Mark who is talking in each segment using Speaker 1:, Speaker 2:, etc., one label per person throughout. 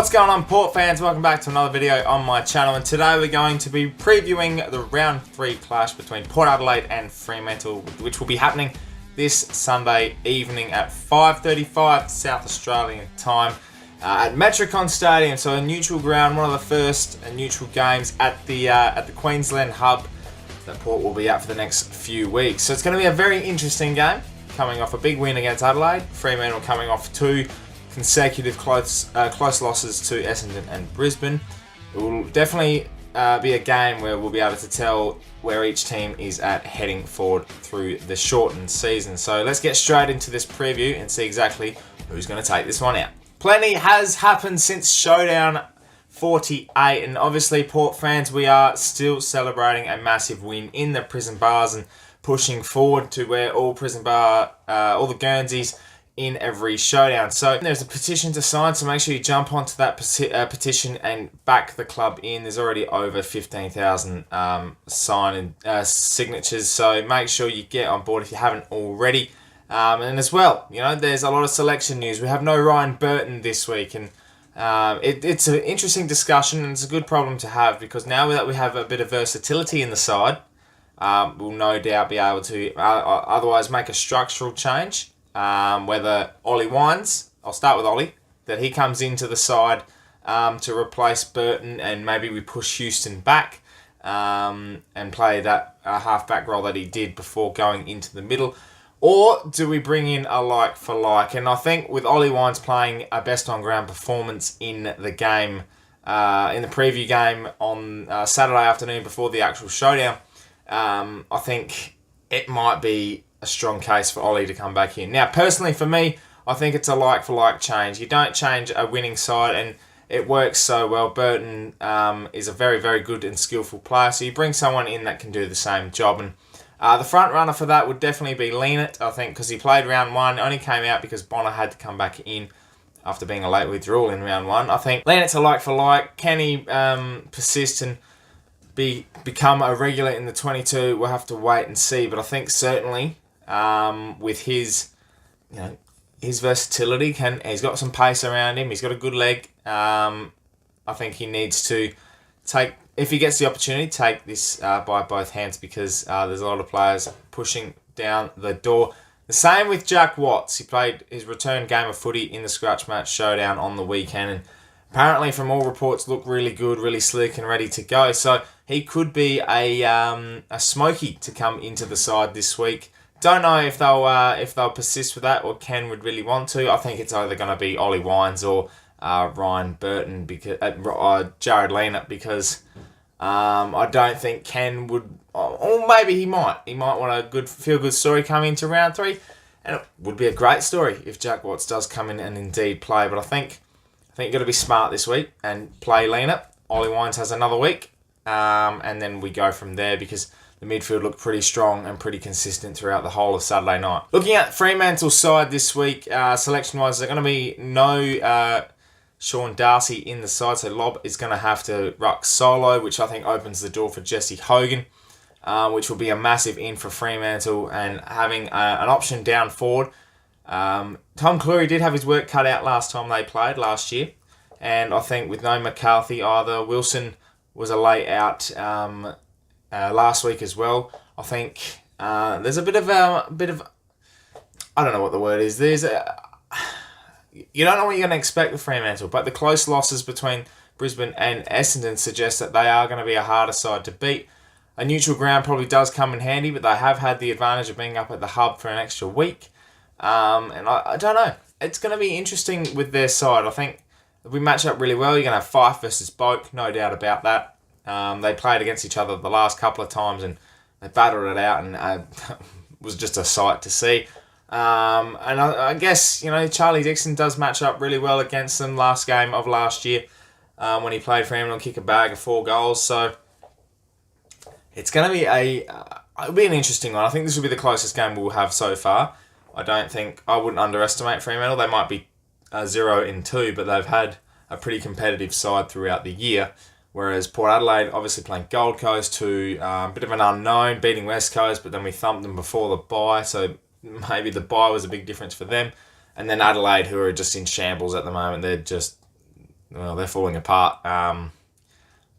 Speaker 1: What's going on, Port fans? Welcome back to another video on my channel, and today we're going to be previewing the round 3 clash between Port Adelaide and Fremantle, which will be happening this Sunday evening at 5:35 South Australian time at Metricon Stadium. So a neutral ground, one of the first neutral games at the Queensland hub that Port will be at for the next few weeks. So it's going to be a very interesting game, coming off a big win against Adelaide. Fremantle coming off 2 consecutive close losses to Essendon and Brisbane. It will definitely be a game where we'll be able to tell where each team is at heading forward through the shortened season. So let's get straight into this preview and see exactly who's going to take this one out. Plenty has happened since Showdown 48, and obviously Port fans, we are still celebrating a massive win in the prison bars and pushing forward to where all the Guernseys in every showdown. So there's a petition to sign, so make sure you jump onto that petition and back the club in. There's already over 15,000 signatures, so make sure you get on board if you haven't already. And as well, you know, there's a lot of selection news. We have no Ryan Burton this week, and it's an interesting discussion, and it's a good problem to have, because now that we have a bit of versatility in the side, we'll no doubt be able to otherwise make a structural change. Whether Ollie Wines, I'll start with Ollie, that he comes into the side to replace Burton, and maybe we push Houston back and play that half-back role that he did before going into the middle. Or do we bring in a like for like? And I think with Ollie Wines playing a best-on-ground performance in the game, in the preview game on Saturday afternoon before the actual showdown, I think it might be a strong case for Ollie to come back in. Now, personally for me, I think it's a like-for-like change. You don't change a winning side, and it works so well. Burton is a very, very good and skillful player, so you bring someone in that can do the same job. And the front runner for that would definitely be Leonard, I think, because he played round 1, only came out because Bonner had to come back in after being a late withdrawal in round 1. I think Leonard's a like-for-like. Can he persist and become a regular in the 22? We'll have to wait and see, but I think certainly with his, his versatility, he's got some pace around him. He's got a good leg. I think he needs to take, if he gets the opportunity, take this by both hands, because there's a lot of players pushing down the door. The same with Jack Watts. He played his return game of footy in the scratch match showdown on the weekend, and apparently from all reports looked really good, really slick and ready to go. So he could be a smoky to come into the side this week. Don't know if they'll persist with that, or Ken would really want to. I think it's either going to be Ollie Wines or Ryan Burton, because Jared Leonard, because I don't think Ken would, or maybe he might. He might want a good feel-good story coming into round 3, and it would be a great story if Jack Watts does come in and indeed play. But I think you've got to be smart this week and play Leonard. Ollie Wines has another week, and then we go from there, because the midfield looked pretty strong and pretty consistent throughout the whole of Saturday night. Looking at Fremantle's side this week, selection-wise, there's going to be no Sean Darcy in the side, so Lobb is going to have to ruck solo, which I think opens the door for Jesse Hogan, which will be a massive in for Fremantle, and having an option down forward. Tom Cleary did have his work cut out last time they played last year, and I think with no McCarthy either, Wilson was a late out last week as well. I think there's a bit of I don't know what the word is. You don't know what you're going to expect with Fremantle, but the close losses between Brisbane and Essendon suggest that they are going to be a harder side to beat. A neutral ground probably does come in handy, but they have had the advantage of being up at the hub for an extra week. And I don't know. It's going to be interesting with their side. I think if we match up really well, you're going to have Fife versus Boak, no doubt about that. They played against each other the last couple of times, and they battled it out, and it was just a sight to see. And I guess, Charlie Dixon does match up really well against them last game of last year when he played for him and kick a bag of 4 goals. So it's going to be it'll be an interesting one. I think this will be the closest game we'll have so far. I wouldn't underestimate Fremantle. They might be 0-2, but they've had a pretty competitive side throughout the year. Whereas Port Adelaide, obviously playing Gold Coast, to a bit of an unknown, beating West Coast, but then we thumped them before the bye, so maybe the bye was a big difference for them. And then Adelaide, who are just in shambles at the moment, well, they're falling apart.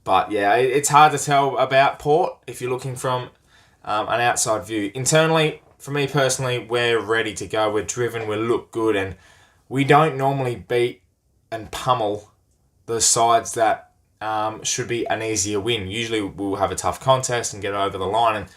Speaker 1: But yeah, it's hard to tell about Port if you're looking from an outside view. Internally, for me personally, we're ready to go. We're driven, we look good, and we don't normally beat and pummel the sides that should be an easier win. Usually we'll have a tough contest and get over the line, and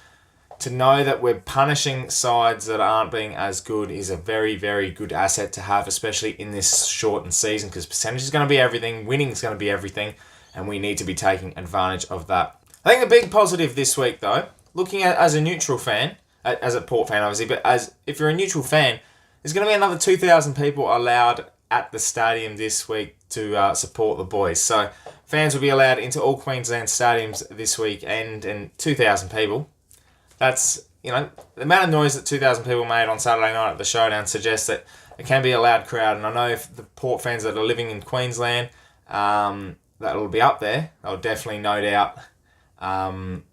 Speaker 1: to know that we're punishing sides that aren't being as good is a very, very good asset to have, especially in this shortened season, because percentage is going to be everything, winning is going to be everything, and we need to be taking advantage of that. I think the big positive this week, though, looking at as a neutral fan, as a Port fan obviously, but as if you're a neutral fan, there's going to be another 2,000 people allowed at the stadium this week to support the boys. So fans will be allowed into all Queensland stadiums this week, and 2,000 people. That's, the amount of noise that 2,000 people made on Saturday night at the Showdown suggests that it can be a loud crowd. And I know if the Port fans that are living in Queensland, that will be up there, they'll definitely, no doubt,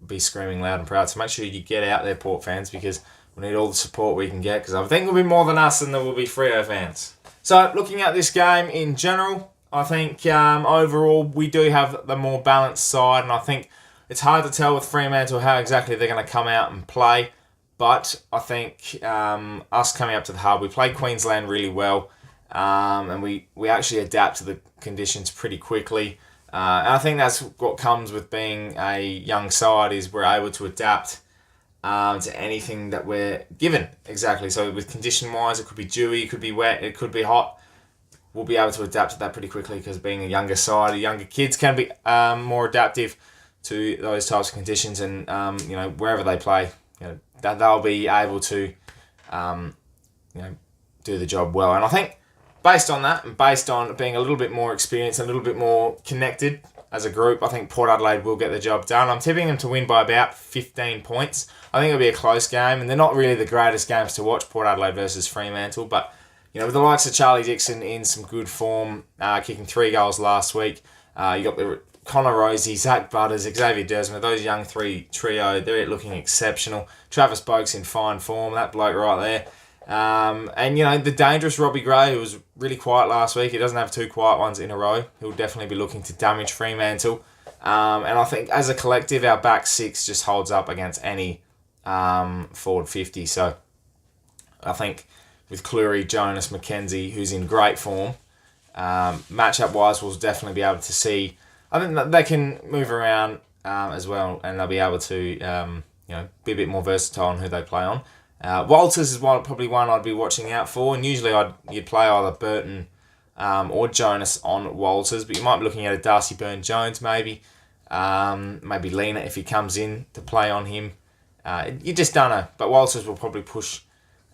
Speaker 1: be screaming loud and proud. So make sure you get out there, Port fans, because we need all the support we can get, because I think there'll be more than us than there will be Freo fans. So looking at this game in general, I think overall we do have the more balanced side, and I think it's hard to tell with Fremantle how exactly they're going to come out and play, but I think us coming up to the hub, we played Queensland really well, and we actually adapt to the conditions pretty quickly. And I think that's what comes with being a young side, is we're able to adapt to anything that we're given, exactly. So with condition-wise, it could be dewy, it could be wet, it could be hot. We'll be able to adapt to that pretty quickly, because being a younger side, younger kids can be more adaptive to those types of conditions, and wherever they play, that they'll be able to do the job well. And I think based on that, and based on being a little bit more experienced, a little bit more connected as a group, I think Port Adelaide will get the job done. I'm tipping them to win by about 15 points. I think it'll be a close game, and they're not really the greatest games to watch, Port Adelaide versus Fremantle, but with the likes of Charlie Dixon in some good form, kicking 3 goals last week, you got the Connor Rosie, Zach Butters, Xavier Dersma, those young trio, they're looking exceptional. Travis Boak's in fine form, that bloke right there. And the dangerous Robbie Gray, who was really quiet last week, he doesn't have 2 quiet ones in a row. He'll definitely be looking to damage Fremantle. And I think as a collective, our back 6 just holds up against any forward 50. So I think with Cleary, Jonas, McKenzie, who's in great form, matchup-wise, we'll definitely be able to see. I think that they can move around as well, and they'll be able to be a bit more versatile on who they play on. Walters is probably one I'd be watching out for, and usually you'd play either Burton or Jonas on Walters, but you might be looking at a Darcy Byrne-Jones maybe Lena if he comes in to play on him. You just don't know, but Walters will probably push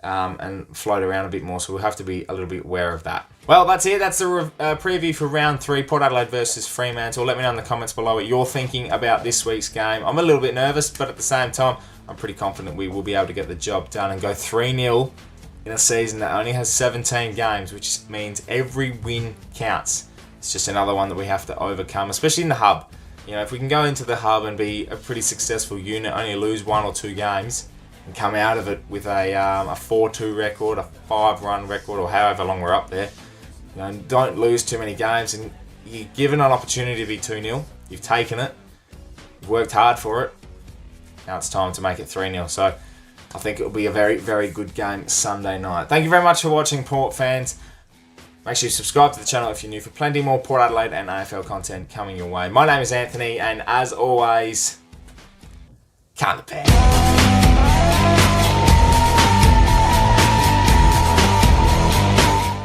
Speaker 1: and float around a bit more, so we'll have to be a little bit aware of that. Well, that's it. That's the preview for round 3, Port Adelaide versus Fremantle. Let me know in the comments below what you're thinking about this week's game. I'm a little bit nervous, but at the same time, I'm pretty confident we will be able to get the job done and go 3-0 in a season that only has 17 games, which means every win counts. It's just another one that we have to overcome, especially in the hub. If we can go into the hub and be a pretty successful unit, only lose 1 or 2 games, and come out of it with a 4-2 record, a 5-run record, or however long we're up there. Don't lose too many games, and you're given an opportunity to be 2-0. You've taken it. You've worked hard for it. Now it's time to make it 3-0. So I think it'll be a very, very good game Sunday night. Thank you very much for watching, Port fans. Make sure you subscribe to the channel if you're new for plenty more Port Adelaide and AFL content coming your way. My name is Anthony, and as always, count the pair.